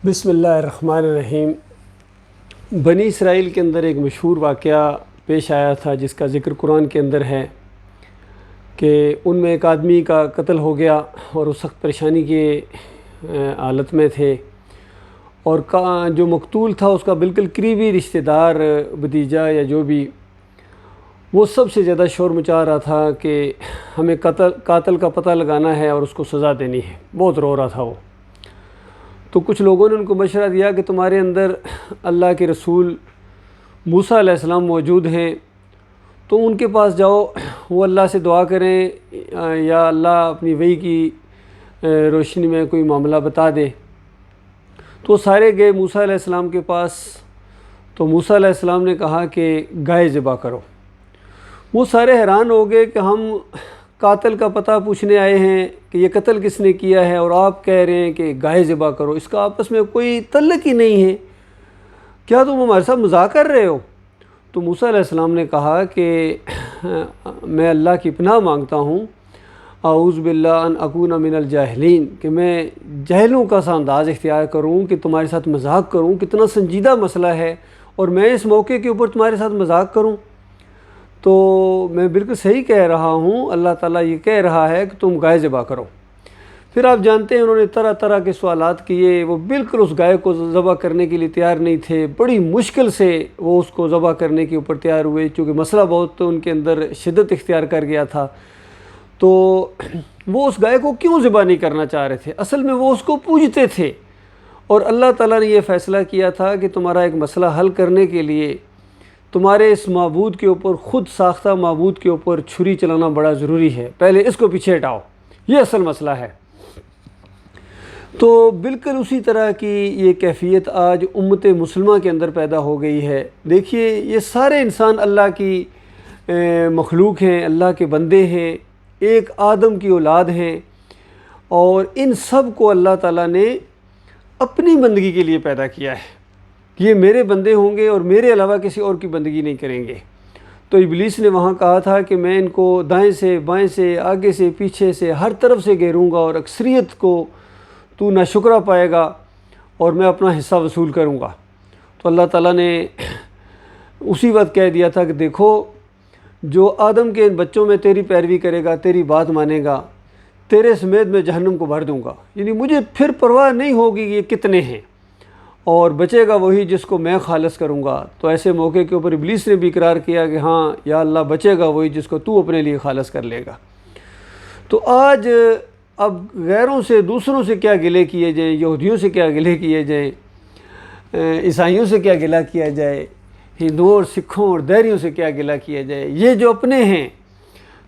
بسم اللہ الرحمن الرحیم۔ بنی اسرائیل کے اندر ایک مشہور واقعہ پیش آیا تھا جس کا ذکر قرآن کے اندر ہے کہ ان میں ایک آدمی کا قتل ہو گیا اور وہ سخت پریشانی کی حالت میں تھے، اور جو مقتول تھا اس کا بالکل قریبی رشتہ دار بھتیجا یا جو بھی، وہ سب سے زیادہ شور مچا رہا تھا کہ ہمیں قاتل کا پتہ لگانا ہے اور اس کو سزا دینی ہے۔ بہت رو رہا تھا وہ۔ تو کچھ لوگوں نے ان کو مشورہ دیا کہ تمہارے اندر اللہ کے رسول موسیٰ علیہ السلام موجود ہیں، تو ان کے پاس جاؤ، وہ اللہ سے دعا کریں یا اللہ اپنی وحی کی روشنی میں کوئی معاملہ بتا دے۔ تو سارے گئے موسیٰ علیہ السلام کے پاس، تو موسیٰ علیہ السلام نے کہا کہ گائے ذبح کرو۔ وہ سارے حیران ہو گئے کہ ہم قاتل کا پتہ پوچھنے آئے ہیں کہ یہ قتل کس نے کیا ہے، اور آپ کہہ رہے ہیں کہ گائے ذبح کرو، اس کا آپس میں کوئی تعلق ہی نہیں ہے، کیا تم ہمارے ساتھ مذاق کر رہے ہو؟ تو موسیٰ علیہ السلام نے کہا کہ میں اللہ کی پناہ مانگتا ہوں، اعوذ باللہ ان اکون من الجاہلین، کہ میں جاہلوں کا سا انداز اختیار کروں کہ تمہارے ساتھ مذاق کروں، کتنا سنجیدہ مسئلہ ہے، اور میں اس موقع کے اوپر تمہارے ساتھ مذاق کروں؟ تو میں بالکل صحیح کہہ رہا ہوں، اللہ تعالیٰ یہ کہہ رہا ہے کہ تم گائے ذبح کرو۔ پھر آپ جانتے ہیں انہوں نے طرح طرح کے سوالات کیے، وہ بالکل اس گائے کو ذبح کرنے کے لیے تیار نہیں تھے، بڑی مشکل سے وہ اس کو ذبح کرنے کے اوپر تیار ہوئے، چونکہ مسئلہ بہت ان کے اندر شدت اختیار کر گیا تھا۔ تو وہ اس گائے کو کیوں ذبح نہیں کرنا چاہ رہے تھے؟ اصل میں وہ اس کو پوجتے تھے، اور اللہ تعالیٰ نے یہ فیصلہ کیا تھا کہ تمہارا ایک مسئلہ حل کرنے کے لیے تمہارے اس معبود کے اوپر، خود ساختہ معبود کے اوپر چھری چلانا بڑا ضروری ہے، پہلے اس کو پیچھے ہٹاؤ، یہ اصل مسئلہ ہے۔ تو بالکل اسی طرح کی یہ کیفیت آج امت مسلمہ کے اندر پیدا ہو گئی ہے۔ دیکھیے، یہ سارے انسان اللہ کی مخلوق ہیں، اللہ کے بندے ہیں، ایک آدم کی اولاد ہیں، اور ان سب کو اللہ تعالیٰ نے اپنی بندگی کے لیے پیدا کیا ہے، یہ میرے بندے ہوں گے اور میرے علاوہ کسی اور کی بندگی نہیں کریں گے۔ تو ابلیس نے وہاں کہا تھا کہ میں ان کو دائیں سے بائیں سے آگے سے پیچھے سے ہر طرف سے گھیروں گا، اور اکثریت کو تو ناشکرہ پائے گا اور میں اپنا حصہ وصول کروں گا۔ تو اللہ تعالیٰ نے اسی وقت کہہ دیا تھا کہ دیکھو، جو آدم کے ان بچوں میں تیری پیروی کرے گا، تیری بات مانے گا، تیرے سمیت میں جہنم کو بھر دوں گا، یعنی مجھے پھر پرواہ نہیں ہوگی کہ یہ کتنے ہیں، اور بچے گا وہی جس کو میں خالص کروں گا۔ تو ایسے موقع کے اوپر ابلیس نے بھی اقرار کیا کہ ہاں یا اللہ، بچے گا وہی جس کو تو اپنے لیے خالص کر لے گا۔ تو آج اب غیروں سے، دوسروں سے کیا گلے کیے جائیں، یہودیوں سے کیا گلے کیے جائیں، عیسائیوں سے کیا گلہ کیا جائے، ہندوؤں اور سکھوں اور دیریوں سے کیا گلہ کیا جائے، یہ جو اپنے ہیں،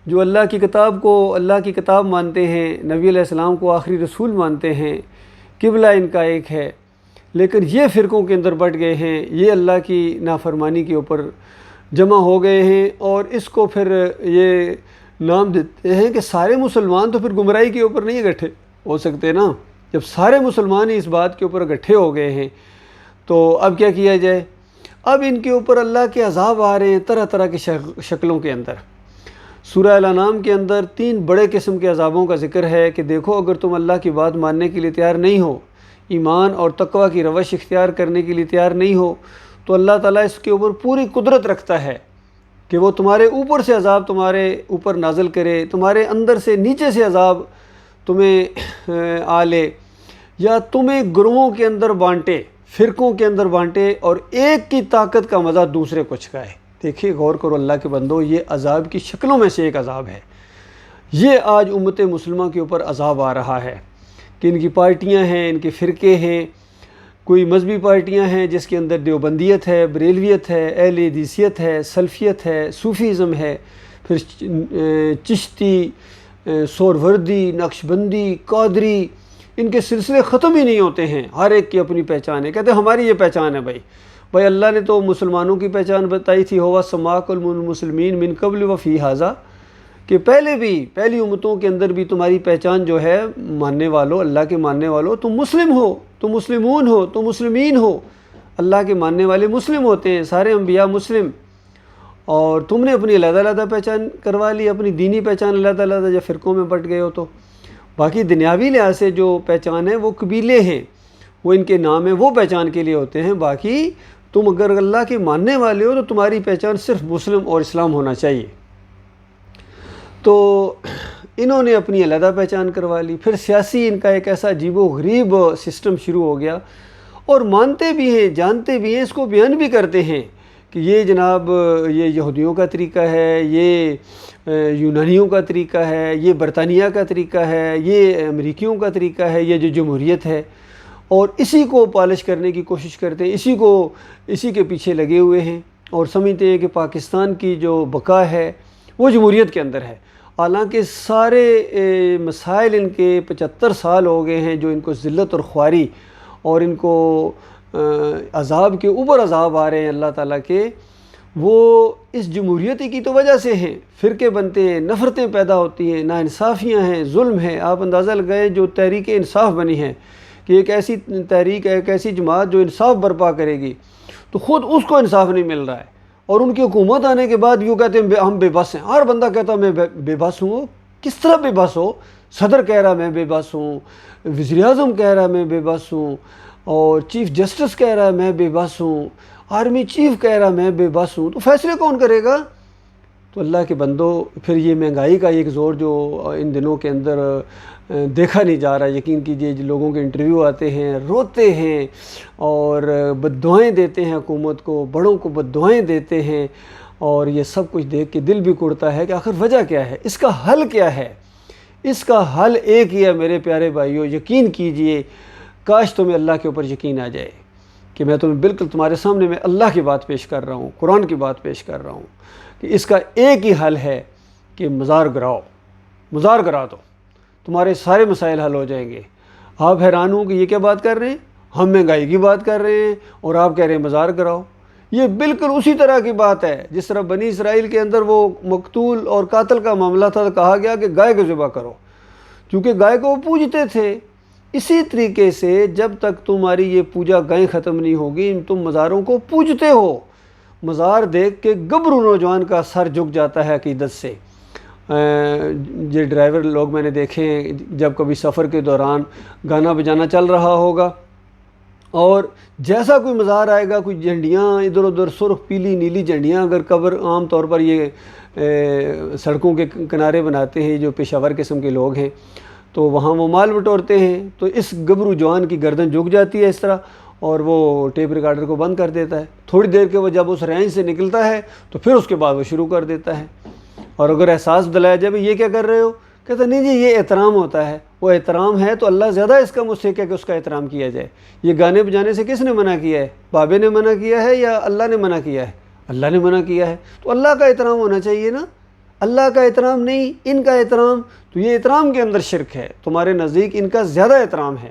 جو اللہ کی کتاب کو اللہ کی کتاب مانتے ہیں، نبی علیہ السلام کو آخری رسول مانتے ہیں، قبلہ ان کا ایک ہے، لیکن یہ فرقوں کے اندر بٹ گئے ہیں، یہ اللہ کی نافرمانی کے اوپر جمع ہو گئے ہیں، اور اس کو پھر یہ نام دیتے ہیں کہ سارے مسلمان تو پھر گمراہی کے اوپر نہیں اکٹھے ہو سکتے نا۔ جب سارے مسلمان ہی اس بات کے اوپر اکٹھے ہو گئے ہیں تو اب کیا کیا جائے؟ اب ان کے اوپر اللہ کے عذاب آ رہے ہیں طرح طرح کی شکلوں کے اندر۔ سورہ الانعام کے اندر 3 بڑے قسم کے عذابوں کا ذکر ہے کہ دیکھو، اگر تم اللہ کی بات ماننے کے لیے تیار نہیں ہو، ایمان اور تقوی کی روش اختیار کرنے کے لیے تیار نہیں ہو، تو اللہ تعالیٰ اس کے اوپر پوری قدرت رکھتا ہے کہ وہ تمہارے اوپر سے عذاب تمہارے اوپر نازل کرے، تمہارے اندر سے نیچے سے عذاب تمہیں آ لے، یا تمہیں گروہوں کے اندر بانٹے، فرقوں کے اندر بانٹے، اور ایک کی طاقت کا مزہ دوسرے کو چکھائے۔ دیکھیے، غور کرو اللہ کے بندو، یہ عذاب کی شکلوں میں سے ایک عذاب ہے۔ یہ آج امت مسلمہ کے اوپر عذاب آ رہا ہے کہ ان کی پارٹیاں ہیں، ان کے فرقے ہیں، کوئی مذہبی پارٹیاں ہیں جس کے اندر دیوبندیت ہے، بریلویت ہے، اہل حدیثیت ہے، سلفیت ہے، صوفیزم ہے، پھر چشتی، سہروردی، نقشبندی، قادری، ان کے سلسلے ختم ہی نہیں ہوتے ہیں، ہر ایک کی اپنی پہچان ہے۔ کہتے ہیں ہماری یہ پہچان ہے بھائی اللہ نے تو مسلمانوں کی پہچان بتائی تھی، ہوا سماکم المسلمین من قبل وفی ھذا، کہ پہلے بھی پہلی امتوں کے اندر بھی تمہاری پہچان جو ہے، ماننے والوں، اللہ کے ماننے والوں، تم مسلم ہو، تم مسلمون ہو، تم مسلمین ہو، اللہ کے ماننے والے مسلم ہوتے ہیں، سارے انبیاء مسلم، اور تم نے اپنی علیحدہ علیحدہ پہچان کروا لی، اپنی دینی پہچان علیحدہ علیحدہ، جب فرقوں میں بٹ گئے ہو تو باقی دنیاوی لحاظ سے جو پہچان ہے وہ قبیلے ہیں، وہ ان کے نام ہیں، وہ پہچان کے لیے ہوتے ہیں، باقی تم اگر اللہ کے ماننے والے ہو تو تمہاری پہچان صرف مسلم اور اسلام ہونا چاہیے۔ تو انہوں نے اپنی علیحدہ پہچان کروا لی۔ پھر سیاسی ان کا ایک ایسا عجیب و غریب سسٹم شروع ہو گیا، اور مانتے بھی ہیں، جانتے بھی ہیں، اس کو بیان بھی کرتے ہیں کہ یہ جناب یہ یہودیوں کا طریقہ ہے، یہ یونانیوں کا طریقہ ہے، یہ برطانیہ کا طریقہ ہے، یہ امریکیوں کا طریقہ ہے، یہ جو جمہوریت ہے، اور اسی کو پالش کرنے کی کوشش کرتے ہیں، اسی کے پیچھے لگے ہوئے ہیں، اور سمجھتے ہیں کہ پاکستان کی جو بقا ہے وہ جمہوریت کے اندر ہے۔ حالانکہ سارے مسائل ان کے 75 سال ہو گئے ہیں جو ان کو ذلت اور خواری اور ان کو عذاب کے اوپر عذاب آ رہے ہیں اللہ تعالیٰ کے، وہ اس جمہوریتی کی تو وجہ سے ہیں۔ فرقے بنتے ہیں، نفرتیں پیدا ہوتی ہیں، ناانصافیاں ہیں، ظلم ہے۔ آپ اندازہ لگائیں جو تحریک انصاف بنی ہے کہ ایک ایسی تحریک ہے، ایک ایسی جماعت جو انصاف برپا کرے گی، تو خود اس کو انصاف نہیں مل رہا ہے، اور ان کی حکومت آنے کے بعد یوں کہتے ہیں ہم بے بس ہیں۔ ہر بندہ کہتا میں بے بس ہوں۔ کس طرح بے بس ہو؟ صدر کہہ رہا میں بے بس ہوں، وزیر اعظم کہہ رہا میں بے بس ہوں، اور چیف جسٹس کہہ رہا ہے میں بے بس ہوں، آرمی چیف کہہ رہا میں بے بس ہوں۔ تو فیصلے کون کرے گا؟ تو اللہ کے بندو، پھر یہ مہنگائی کا ایک زور جو ان دنوں کے اندر دیکھا نہیں جا رہا، یقین کیجئے لوگوں کے انٹرویو آتے ہیں، روتے ہیں اور بد دعائیں دیتے ہیں حکومت کو، بڑوں کو بد دعائیں دیتے ہیں، اور یہ سب کچھ دیکھ کے دل بھی کڑتا ہے کہ آخر وجہ کیا ہے، اس کا حل کیا ہے؟ اس کا حل ایک ہی ہے میرے پیارے بھائیو، یقین کیجئے، کاش تمہیں اللہ کے اوپر یقین آ جائے کہ میں تمہیں بالکل تمہارے سامنے میں اللہ کی بات پیش کر رہا ہوں، قرآن کی بات پیش کر رہا ہوں کہ اس کا ایک ہی حل ہے کہ مزار گراؤ، مزار گرا دو، تمہارے سارے مسائل حل ہو جائیں گے۔ آپ حیران ہوں کہ یہ کیا بات کر رہے ہیں؟ ہم مہنگائی کی بات کر رہے ہیں اور آپ کہہ رہے ہیں مزار گراؤ۔ یہ بالکل اسی طرح کی بات ہے جس طرح بنی اسرائیل کے اندر وہ مقتول اور قاتل کا معاملہ تھا، تو کہا گیا کہ گائے کو ذبح کرو، کیونکہ گائے کو وہ پوجتے تھے۔ اسی طریقے سے جب تک تمہاری یہ پوجا گائیں ختم نہیں ہوگی، تم مزاروں کو پوجتے ہو۔ مزار دیکھ کے گبرو نوجوان کا سر جھک جاتا ہے عقیدت سے۔ یہ ڈرائیور لوگ میں نے دیکھے ہیں، جب کبھی سفر کے دوران گانا بجانا چل رہا ہوگا اور جیسا کوئی مزار آئے گا، کوئی جھنڈیاں ادھر ادھر سرخ پیلی نیلی جھنڈیاں، اگر قبر عام طور پر یہ سڑکوں کے کنارے بناتے ہیں جو پیشہ ور قسم کے لوگ ہیں، تو وہاں وہ مال بٹورتے ہیں، تو اس گبرو جوان کی گردن جھک جاتی ہے اس طرح، اور وہ ٹیپ ریکارڈر کو بند کر دیتا ہے۔ تھوڑی دیر کے وہ جب اس رینج سے نکلتا ہے تو پھر اس کے بعد وہ شروع کر دیتا ہے، اور اگر احساس دلایا جائے یہ کیا کر رہے ہو، کہتا نہیں جی یہ احترام ہوتا ہے۔ وہ احترام ہے تو اللہ زیادہ اس کا مستحق ہے کہ اس کا احترام کیا جائے۔ یہ گانے بجانے سے کس نے منع کیا ہے؟ بابے نے منع کیا ہے یا اللہ نے منع کیا ہے؟ اللہ نے منع کیا ہے، تو اللہ کا احترام ہونا چاہیے نا، اللہ کا احترام نہیں ان کا احترام۔ تو یہ احترام کے اندر شرک ہے، تمہارے نزدیک ان کا زیادہ احترام ہے۔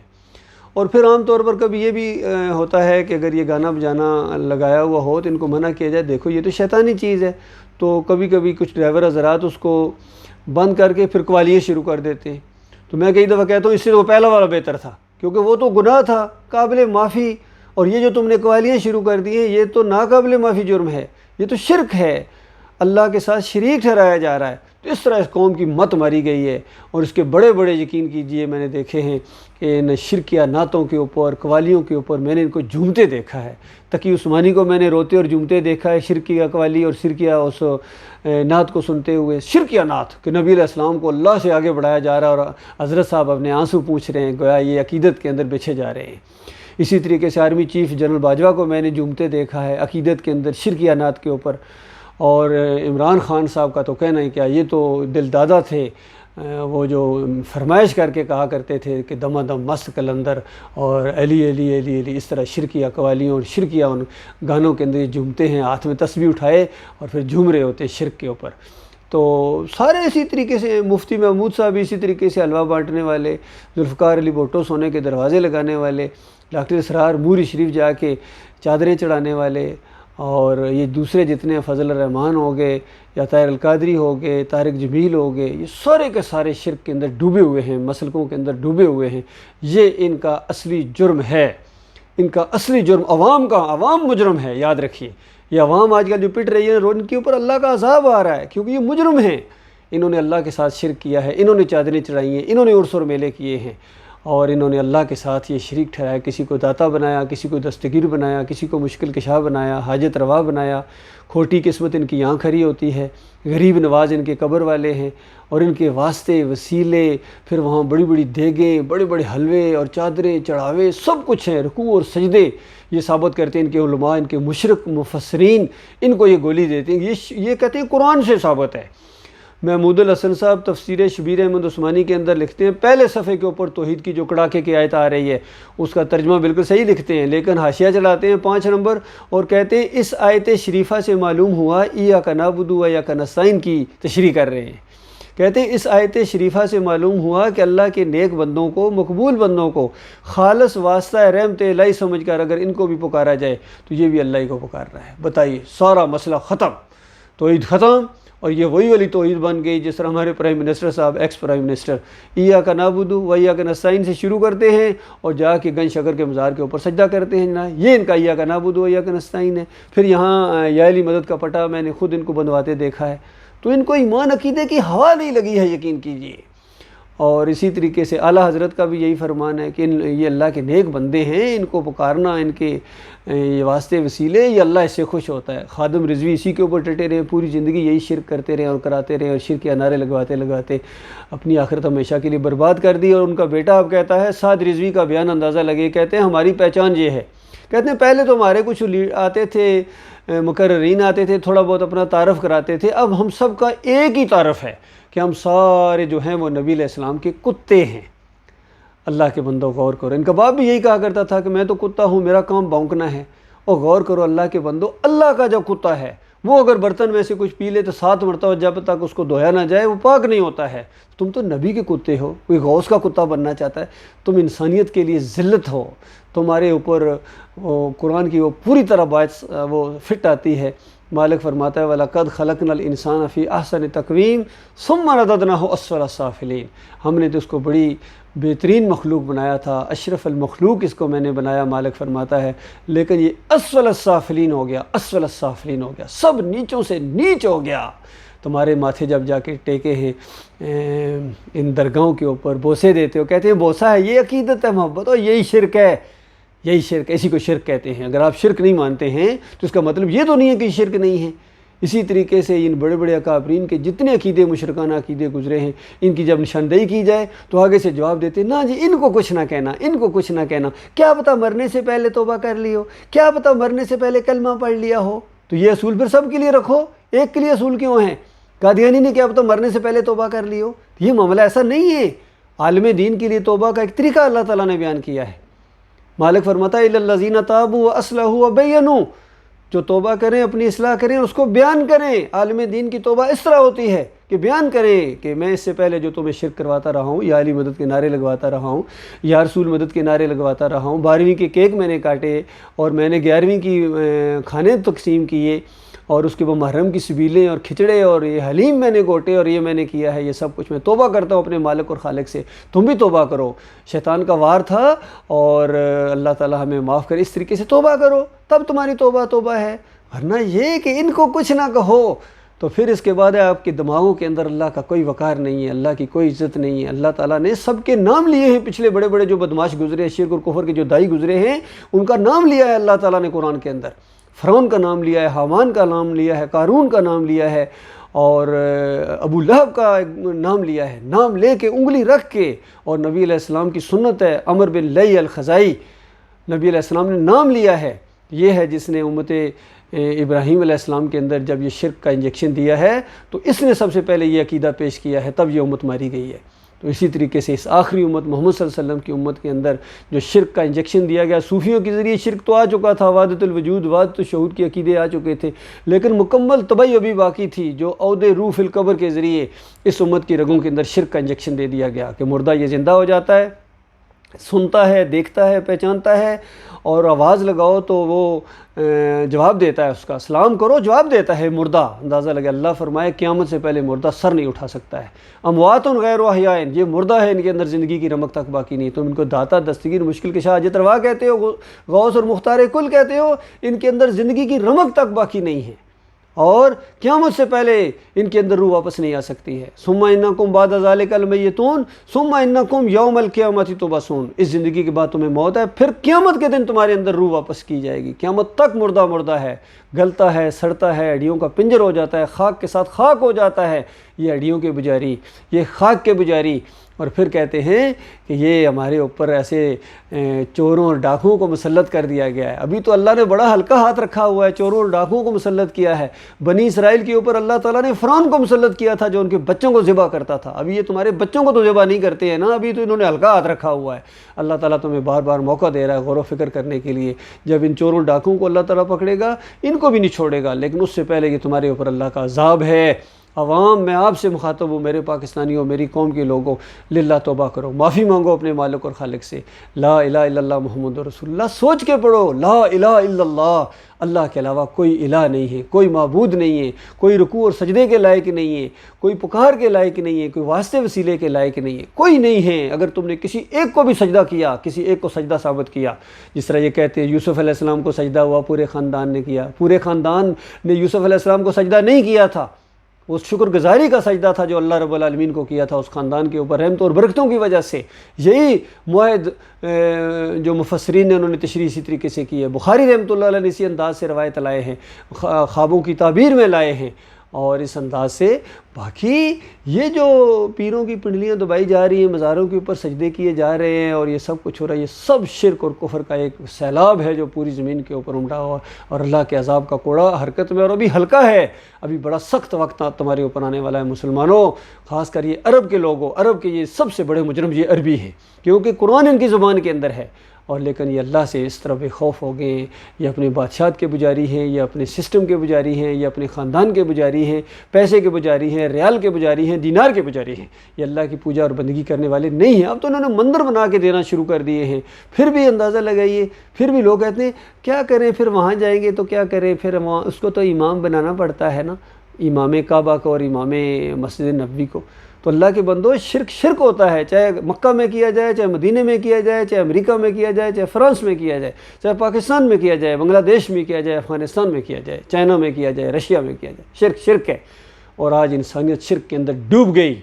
اور پھر عام طور پر کبھی یہ بھی ہوتا ہے کہ اگر یہ گانا بجانا لگایا ہوا ہو تو ان کو منع کیا جائے، دیکھو یہ تو شیطانی چیز ہے، تو کبھی کبھی کچھ ڈرائیور حضرات اس کو بند کر کے پھر قوالیاں شروع کر دیتے ہیں۔ تو میں کئی دفعہ کہتا ہوں اس سے تو پہلا والا بہتر تھا، کیونکہ وہ تو گناہ تھا قابل معافی، اور یہ جو تم نے قوالیاں شروع کر دی ہیں یہ تو ناقابل معافی جرم ہے، یہ تو شرک ہے، اللہ کے ساتھ شریک ٹھہرایا جا رہا ہے۔ تو اس طرح اس قوم کی مت ماری گئی ہے، اور اس کے بڑے بڑے یقین کیجئے میں نے دیکھے ہیں کہ ان شرکیہ نعتوں کے اوپر، قوالیوں کے اوپر میں نے ان کو جھومتے دیکھا ہے۔ تقی عثمانی کو میں نے روتے اور جھومتے دیکھا ہے، شرکیہ قوالی اور شرکیہ اس نعت کو سنتے ہوئے۔ شرکیہ نعت کہ نبی علیہ السلام کو اللہ سے آگے بڑھایا جا رہا ہے، اور حضرت صاحب اپنے آنسو پوچھ رہے ہیں، گویا یہ عقیدت کے اندر بچھے جا رہے ہیں۔ اسی طریقے سے آرمی چیف جنرل باجوہ کو میں نے جھومتے دیکھا ہے عقیدت کے اندر شرکیہ نعت کے اوپر، اور عمران خان صاحب کا تو کہنا ہی کیا، یہ تو دل دادا تھے، وہ جو فرمائش کر کے کہا کرتے تھے کہ دمہ دم مست کلندر اور علی علی علی علی، اس طرح شرکیہ قوالیوں اور شرکیہ ان گانوں کے اندر جھومتے ہیں، ہاتھ میں تسبیح اٹھائے اور پھر جھوم رہے ہوتے ہیں شرک کے اوپر۔ تو سارے اسی طریقے سے، مفتی محمود صاحب اسی طریقے سے حلوہ بانٹنے والے، ذوالفقار علی بھٹو سونے کے دروازے لگانے والے، ڈاکٹر اسرار موری شریف جا کے چادریں چڑھانے والے، اور یہ دوسرے جتنے فضل الرحمان ہو گئے یا طاہر القادری ہو گئے، طارق جمیل ہو گئے، یہ سارے کے سارے شرک کے اندر ڈوبے ہوئے ہیں، مسلکوں کے اندر ڈوبے ہوئے ہیں۔ یہ ان کا اصلی جرم ہے، ان کا اصلی جرم عوام کا، عوام مجرم ہے، یاد رکھیے۔ یہ عوام آج کل جو پٹ رہی ہے ان کے اوپر اللہ کا عذاب آ رہا ہے، کیونکہ یہ مجرم ہیں، انہوں نے اللہ کے ساتھ شرک کیا ہے، انہوں نے چادریں چڑھائی ہیں، انہوں نے عرس اور میلے کیے ہیں، اور انہوں نے اللہ کے ساتھ یہ شریک ٹھہرایا، کسی کو داتا بنایا، کسی کو دستگیر بنایا، کسی کو مشکل کشا بنایا، حاجت روا بنایا۔ کھوٹی قسمت ان کی یہاں کھڑی ہوتی ہے، غریب نواز ان کے قبر والے ہیں، اور ان کے واسطے وسیلے، پھر وہاں بڑی بڑی دیگیں، بڑے بڑے حلوے اور چادریں چڑھاوے سب کچھ ہیں، رکوع اور سجدے۔ یہ ثابت کرتے ہیں ان کے علماء، ان کے مشرق مفسرین ان کو یہ گولی دیتے ہیں، یہ کہتے ہیں قرآن سے ثابت ہے۔ محمود الحسن صاحب تفسیر شبیر احمد عثمانی کے اندر لکھتے ہیں، پہلے صفحے کے اوپر توحید کی جو کڑاکے کی آیت آ رہی ہے اس کا ترجمہ بالکل صحیح لکھتے ہیں، لیکن حاشیہ چلاتے ہیں 5 نمبر اور کہتے ہیں اس آیت شریفہ سے معلوم ہوا ایاک نعبد و ایاک نستعین کی تشریح کر رہے ہیں۔ کہتے ہیں اس آیت شریفہ سے معلوم ہوا کہ اللہ کے نیک بندوں کو، مقبول بندوں کو خالص واسطہ رحمت الہی سمجھ کر اگر ان کو بھی پکارا جائے تو یہ بھی اللہ ہی کو پکار رہا ہے۔ بتائیے، سارا مسئلہ ختم، توحید ختم، اور یہ وہی والی توحید بن گئی جس طرح ہمارے پرائم منسٹر صاحب، ایکس پرائم منسٹر، ایاک نعبد و ایاک نستعین سے شروع کرتے ہیں اور جا کے گنج شکر کے مزار کے اوپر سجدہ کرتے ہیں جناب۔ یہ ان کا ایاک نعبد و ایاک نستعین ہے۔ پھر یہاں یا علی مدد کا پٹا میں نے خود ان کو بنواتے دیکھا ہے، تو ان کو ایمان عقیدے کی ہوا نہیں لگی ہے، یقین کیجئے۔ اور اسی طریقے سے اعلیٰ حضرت کا بھی یہی فرمان ہے کہ یہ اللہ کے نیک بندے ہیں، ان کو پکارنا، ان کے یہ واسطے وسیلے، یہ اللہ اس سے خوش ہوتا ہے۔ خادم رضوی اسی کے اوپر ٹٹے رہے، پوری زندگی یہی شرک کرتے رہے اور کراتے رہے، اور شرک کے نعرے لگواتے اپنی آخرت ہمیشہ کے لیے برباد کر دی۔ اور ان کا بیٹا اب کہتا ہے، سعد رضوی کا بیان اندازہ لگے، کہتے ہیں ہماری پہچان یہ ہے، کہتے ہیں پہلے تو ہمارے کچھ آتے تھے، مقررین آتے تھے، تھوڑا بہت اپنا تعارف کراتے تھے، اب ہم سب کا ایک ہی تعارف ہے کہ ہم سارے جو ہیں وہ نبی علیہ السلام کے کتے ہیں۔ اللہ کے بندوں غور کرو، ان کا باپ بھی یہی کہا کرتا تھا کہ میں تو کتا ہوں، میرا کام بھونکنا ہے۔ اور غور کرو اللہ کے بندو، اللہ کا جو کتا ہے وہ اگر برتن میں سے کچھ پی لے تو 7 مرتبہ جب تک اس کو دھویا نہ جائے وہ پاک نہیں ہوتا ہے۔ تم تو نبی کے کتے ہو، کوئی غوث کا کتا بننا چاہتا ہے، تم انسانیت کے لیے ذلت ہو، تمہارے اوپر قرآن کی وہ پوری طرح بات وہ فٹ آتی ہے۔ مالک فرماتا ہے وَلَقَدْ خَلَقْنَا الْإِنسَانَ فِي أَحْسَنِ تَقْوِيمٍ ثُمَّ رَدَدْنَاهُ أَسْفَلَ السَّافِلِينَ۔ ہم نے تو اس کو بڑی بہترین مخلوق بنایا تھا، اشرف المخلوق اس کو میں نے بنایا، مالک فرماتا ہے، لیکن یہ اسفل السافلین ہو گیا، اسفل السافلین ہو گیا، سب نیچوں سے نیچ ہو گیا۔ تمہارے ماتھے جب جا کے ٹیکے ہیں ان درگاہوں کے اوپر، بوسے دیتے ہو، کہتے ہیں بوسا ہے، یہ عقیدت ہے محبت، اور یہی شرک ہے، یہی شرک، اسی کو شرک کہتے ہیں۔ اگر آپ شرک نہیں مانتے ہیں تو اس کا مطلب یہ تو نہیں ہے کہ شرک نہیں ہے۔ اسی طریقے سے ان بڑے بڑے اکابرین کے جتنے عقیدے، مشرکانہ عقیدے گزرے ہیں، ان کی جب نشاندہی کی جائے تو آگے سے جواب دیتے نا جی ان کو کچھ نہ کہنا، ان کو کچھ نہ کہنا، کیا پتہ مرنے سے پہلے توبہ کر لی ہو، کیا پتہ مرنے سے پہلے کلمہ پڑھ لیا ہو۔ تو یہ اصول پھر سب کے لیے رکھو، ایک کے لیے اصول کیوں ہیں؟ قادیانی نے کیا پتہ مرنے سے پہلے توبہ کر لی ہو، یہ معاملہ ایسا نہیں ہے۔ عالم دین کے لیے توبہ کا ایک طریقہ اللہ تعالیٰ نے بیان کیا ہے۔ مالک فرماتا ہے اِلَّا الَّذِينَ تَابُوا وَأَصْلَحُوا وَبَيَّنُوا، جو توبہ کریں، اپنی اصلاح کریں، اس کو بیان کریں۔ عالم دین کی توبہ اس طرح ہوتی ہے کہ بیان کریں کہ میں اس سے پہلے جو تمہیں شرک کرواتا رہا ہوں، یا علی مدد کے نعرے لگواتا رہا ہوں، یا رسول مدد کے نعرے لگواتا رہا ہوں، 12ویں کے کیک میں نے کاٹے اور میں نے 11ویں کی کھانے تقسیم کیے، اور اس کے وہ محرم کی سبیلیں اور کھچڑے اور یہ حلیم میں نے گوٹے اور یہ میں نے کیا ہے، یہ سب کچھ میں توبہ کرتا ہوں اپنے مالک اور خالق سے، تم بھی توبہ کرو۔ شیطان کا وار تھا اور اللہ تعالیٰ ہمیں معاف کرے، اس طریقے سے توبہ کرو، تب تمہاری توبہ توبہ ہے۔ ورنہ یہ کہ ان کو کچھ نہ کہو تو پھر اس کے بعد آپ کے دماغوں کے اندر اللہ کا کوئی وقار نہیں ہے، اللہ کی کوئی عزت نہیں ہے۔ اللہ تعالیٰ نے سب کے نام لیے ہیں، پچھلے بڑے بڑے جو بدماش گزرے، شرک اور کفر کے جو دائی گزرے ہیں، ان کا نام لیا ہے اللہ تعالیٰ نے قرآن کے اندر۔ فرعون کا نام لیا ہے، حامان کا نام لیا ہے، قارون کا نام لیا ہے، اور ابو لہب کا نام لیا ہے۔ نام لے کے، انگلی رکھ کے، اور نبی علیہ السلام کی سنت ہے، عمر بن لئی الخزائی، نبی علیہ السلام نے نام لیا ہے، یہ ہے جس نے امت ابراہیم علیہ السلام کے اندر جب یہ شرک کا انجیکشن دیا ہے تو اس نے سب سے پہلے یہ عقیدہ پیش کیا ہے، تب یہ امت ماری گئی ہے۔ تو اسی طریقے سے اس آخری امت محمد صلی اللہ علیہ وسلم کی امت کے اندر جو شرک کا انجیکشن دیا گیا، صوفیوں کے ذریعے شرک تو آ چکا تھا، وحدت الوجود، وحدت الشہود کے عقیدے آ چکے تھے، لیکن مکمل تباہی ابھی باقی تھی، جو عود روح فی القبر کے ذریعے اس امت کی رگوں کے اندر شرک کا انجیکشن دے دیا گیا کہ مردہ یہ زندہ ہو جاتا ہے، سنتا ہے، دیکھتا ہے، پہچانتا ہے، اور آواز لگاؤ تو وہ جواب دیتا ہے، اس کا سلام کرو جواب دیتا ہے مردہ۔ اندازہ لگے اللہ فرمائے قیامت سے پہلے مردہ سر نہیں اٹھا سکتا ہے۔ اموات غیر احیاء، یہ مردہ ہے، ان کے اندر زندگی کی رمق تک باقی نہیں۔ تم ان کو داتا، دستگیر، مشکل کشا، حاجت روا کہتے ہو، غوث اور مختار کل کہتے ہو، ان کے اندر زندگی کی رمق تک باقی نہیں ہے۔ اور قیامت سے پہلے ان کے اندر روح واپس نہیں آ سکتی ہے۔ ثم انکم بعد ذلک المیتون ثم انکم یوم القیامت تبعثون، اس زندگی کے بعد تمہیں موت ہے، پھر قیامت کے دن تمہارے اندر روح واپس کی جائے گی۔ قیامت تک مردہ مردہ ہے، گلتا ہے، سڑتا ہے، ہڈیوں کا پنجر ہو جاتا ہے، خاک کے ساتھ خاک ہو جاتا ہے، یہ ہڈیوں کے پجاری، یہ خاک کے پجاری۔ اور پھر کہتے ہیں کہ یہ ہمارے اوپر ایسے چوروں اور ڈاکوؤں کو مسلط کر دیا گیا ہے۔ ابھی تو اللہ نے بڑا ہلکا ہاتھ رکھا ہوا ہے، چوروں اور ڈاکوؤں کو مسلط کیا ہے۔ بنی اسرائیل کے اوپر اللہ تعالیٰ نے فرعون کو مسلط کیا تھا جو ان کے بچوں کو ذبح کرتا تھا۔ ابھی یہ تمہارے بچوں کو تو ذبح نہیں کرتے ہیں نا، ابھی تو انہوں نے ہلکا ہاتھ رکھا ہوا ہے۔ اللہ تعالیٰ تمہیں بار بار موقع دے رہا ہے غور و فکر کرنے کے لیے۔ جب ان چوروں ڈاکوؤں کو اللہ تعالیٰ پکڑے گا، ان کو بھی نہیں چھوڑے گا، لیکن اس سے پہلے یہ تمہارے اوپر اللہ کا عذاب ہے۔ عوام، میں آپ سے مخاطب ہوں، میرے پاکستانیوں، میری قوم کے لوگوں، للہ توبہ کرو، معافی مانگو اپنے مالک اور خالق سے۔ لا الہ الا اللہ محمد رسول اللہ سوچ کے پڑھو، لا الہ الا اللہ، اللہ کے علاوہ کوئی الہ نہیں ہے، کوئی معبود نہیں ہے، کوئی رکوع اور سجدے کے لائق نہیں ہے، کوئی پکار کے لائق نہیں ہے، کوئی واسطے وسیلے کے لائق نہیں ہے، کوئی نہیں ہے۔ اگر تم نے کسی ایک کو بھی سجدہ کیا، کسی ایک کو سجدہ ثابت کیا، جس طرح یہ کہتے ہیں یوسف علیہ السلام کو سجدہ ہوا، پورے خاندان نے کیا، پورے خاندان نے یوسف علیہ السلام کو سجدہ نہیں کیا تھا، وہ شکر گزاری کا سجدہ تھا جو اللہ رب العالمین کو کیا تھا اس خاندان کے اوپر رحمت اور برکتوں کی وجہ سے۔ یہی معاہد جو مفسرین نے انہوں نے تشریح اسی طریقے سے کی ہے۔ بخاری رحمۃ اللہ علیہ نے اسی انداز سے روایت لائے ہیں، خوابوں کی تعبیر میں لائے ہیں، اور اس انداز سے باقی یہ جو پیروں کی پنڈلیاں دبائی جا رہی ہیں، مزاروں کے اوپر سجدے کیے جا رہے ہیں اور یہ سب کچھ ہو رہا ہے، یہ سب شرک اور کفر کا ایک سیلاب ہے جو پوری زمین کے اوپر امڑا ہوا اور اللہ کے عذاب کا کوڑا حرکت میں، اور ابھی ہلکا ہے، ابھی بڑا سخت وقت تمہارے اوپر آنے والا ہے مسلمانوں، خاص کر یہ عرب کے لوگوں، عرب کے یہ سب سے بڑے مجرم یہ عربی ہیں، کیونکہ قرآن ان کی زبان کے اندر ہے، اور لیکن یہ اللہ سے اس طرح بے خوف ہو گئے ہیں، یہ اپنے بادشاہت کے پجاری ہیں، یہ اپنے سسٹم کے پجاری ہیں، یہ اپنے خاندان کے پجاری ہیں، پیسے کے پجاری ہیں، ریال کے پجاری ہیں، دینار کے پجاری ہیں، یہ اللہ کی پوجا اور بندگی کرنے والے نہیں ہیں۔ اب تو انہوں نے مندر بنا کے دینا شروع کر دیے ہیں، پھر بھی اندازہ لگائیے، پھر بھی لوگ کہتے ہیں کیا کریں، پھر وہاں جائیں گے تو کیا کریں، پھر وہاں اس کو تو امام بنانا پڑتا ہے نا، امام کعبہ کو اور امام مسجد نبوی کو۔ تو اللہ کے بندو، شرک شرک ہوتا ہے، چاہے مکہ میں کیا جائے، چاہے مدینے میں کیا جائے، چاہے امریکہ میں کیا جائے، چاہے فرانس میں کیا جائے، چاہے پاکستان میں کیا جائے، بنگلہ دیش میں کیا جائے، افغانستان میں کیا جائے، چائنا میں کیا جائے، رشیا میں کیا جائے، شرک شرک ہے۔ اور آج انسانیت شرک کے اندر ڈوب گئی،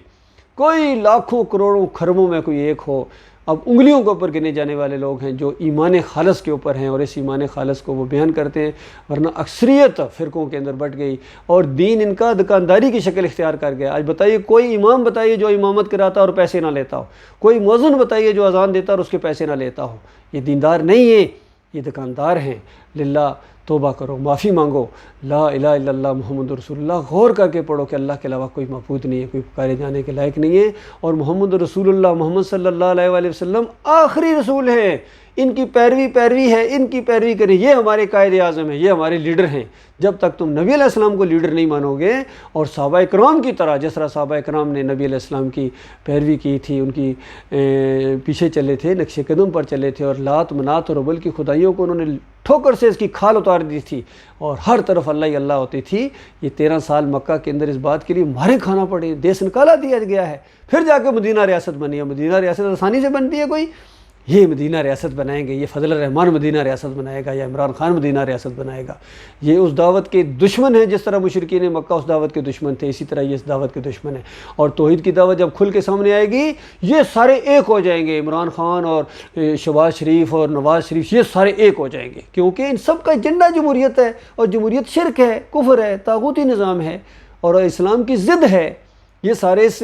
کوئی لاکھوں کروڑوں خربوں میں کوئی ایک ہو، اب انگلیوں کے اوپر گنے جانے والے لوگ ہیں جو ایمان خالص کے اوپر ہیں اور اس ایمان خالص کو وہ بیان کرتے ہیں، ورنہ اکثریت فرقوں کے اندر بٹ گئی اور دین ان کا دکانداری کی شکل اختیار کر گیا۔ آج بتائیے کوئی امام بتائیے جو امامت کراتا اور پیسے نہ لیتا ہو، کوئی مؤذن بتائیے جو اذان دیتا اور اس کے پیسے نہ لیتا ہو، یہ دیندار نہیں ہیں، یہ دکاندار ہیں۔ للہ توبہ کرو، معافی مانگو، لا الہ الا اللہ محمد رسول اللہ غور کر کے پڑھو کہ اللہ کے علاوہ کوئی معبود نہیں ہے، کوئی پکارے جانے کے لائق نہیں ہے، اور محمد رسول اللہ، محمد صلی اللہ علیہ وآلہ وسلم آخری رسول ہیں، ان کی پیروی ہے، ان کی پیروی کریں، یہ ہمارے قائد اعظم ہیں، یہ ہمارے لیڈر ہیں۔ جب تک تم نبی علیہ السلام کو لیڈر نہیں مانو گے اور صحابہ کرام کی طرح، جس طرح صحابہ کرام نے نبی علیہ السلام کی پیروی کی تھی، ان کی پیچھے چلے تھے، نقش قدم پر چلے تھے، اور لات منات اور حبل کی خدائیوں کو انہوں نے ٹھوکر سے اس کی کھال اتار دی تھی اور ہر طرف اللہ ہی اللہ ہوتی تھی، یہ 13 سال مکہ کے اندر اس بات کے لیے مارے کھانا پڑے، دیس نکالا دیا گیا ہے، پھر جا کے مدینہ ریاست بنی ہے۔ مدینہ ریاست آسانی سے بنتی ہے کوئی؟ یہ مدینہ ریاست بنائیں گے، یہ فضل الرحمان مدینہ ریاست بنائے گا یا عمران خان مدینہ ریاست بنائے گا؟ یہ اس دعوت کے دشمن ہیں، جس طرح مشرکین مکہ اس دعوت کے دشمن تھے، اسی طرح یہ اس دعوت کے دشمن ہیں۔ اور توحید کی دعوت جب کھل کے سامنے آئے گی، یہ سارے ایک ہو جائیں گے، عمران خان اور شہباز شریف اور نواز شریف، یہ سارے ایک ہو جائیں گے، کیونکہ ان سب کا ایجنڈا جمہوریت ہے، اور جمہوریت شرک ہے، کفر ہے، طاغوتی نظام ہے اور اسلام کی ضد ہے۔ یہ سارے اس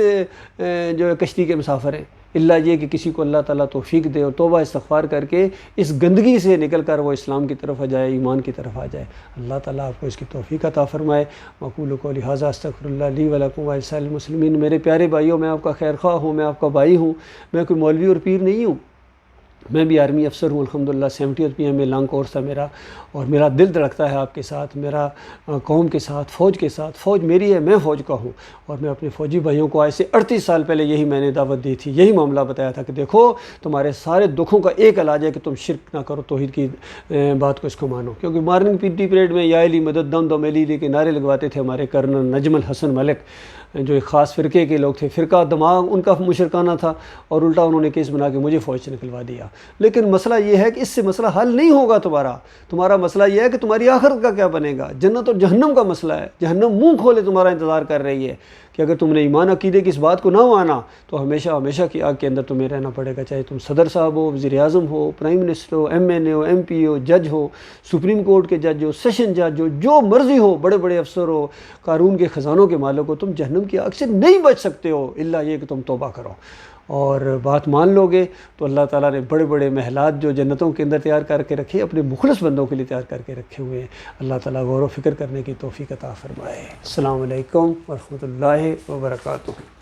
جو کشتی کے مسافر ہیں، اللہ یہ کہ کسی کو اللہ تعالیٰ توفیق دے اور توبہ استغفار کر کے اس گندگی سے نکل کر وہ اسلام کی طرف آ جائے، ایمان کی طرف آ جائے۔ اللہ تعالیٰ آپ کو اس کی توفیق عطا فرمائے۔ وأقول قولی ھذا استغفر اللہ لی ولکم ولسائر المسلمین۔ میرے پیارے بھائیوں، میں آپ کا خیر خواہ ہوں، میں آپ کا بھائی ہوں، میں کوئی مولوی اور پیر نہیں ہوں، میں بھی آرمی افسر ہوں الحمدللہ، 70 PM میں لانگ کورس تھا میرا، اور میرا دل دھڑکتا ہے آپ کے ساتھ، میرا قوم کے ساتھ، فوج کے ساتھ۔ فوج میری ہے، میں فوج کا ہوں، اور میں اپنے فوجی بھائیوں کو آج سے 38 سال پہلے یہی میں نے دعوت دی تھی، یہی معاملہ بتایا تھا کہ دیکھو تمہارے سارے دکھوں کا ایک علاج ہے کہ تم شرک نہ کرو، توحید کی بات کو اس کو مانو۔ کیونکہ مارننگ PT پریڈ میں یا علی مدد دم دم علی کے نعرے لگواتے تھے ہمارے کرنل نجم الحسن ملک، جو ایک خاص فرقے کے لوگ تھے، فرقہ دماغ ان کا مشرکانہ تھا، اور الٹا انہوں نے کیس بنا کے مجھے فوج سے نکلوا دیا۔ لیکن مسئلہ یہ ہے کہ اس سے مسئلہ حل نہیں ہوگا تمہارا مسئلہ یہ ہے کہ تمہاری آخرت کا کیا بنے گا۔ جنت اور جہنم کا مسئلہ ہے، جہنم منہ کھولے تمہارا انتظار کر رہی ہے کہ اگر تم نے ایمان عقیدے کی اس بات کو نہ مانا تو ہمیشہ ہمیشہ کی آگ کے اندر تمہیں رہنا پڑے گا، چاہے تم صدر صاحب ہو، وزیر اعظم ہو، پرائم منسٹر ہو، ایم این اے ہو، ایم پی ہو، جج ہو، سپریم کورٹ کے جج ہو، سیشن جج ہو، جو مرضی ہو، بڑے بڑے افسر ہو، قارون کے خزانوں کے مالک ہو، تم جہنم کی آگ سے نہیں بچ سکتے ہو الا یہ کہ تم توبہ کرو اور بات مان لو گے تو اللہ تعالیٰ نے بڑے بڑے محلات جو جنتوں کے اندر تیار کر کے رکھے، اپنے مخلص بندوں کے لیے تیار کر کے رکھے ہوئے ہیں۔ اللہ تعالیٰ غور و فکر کرنے کی توفیق عطا فرمائے۔ السلام علیکم ورحمۃ اللہ وبرکاتہ۔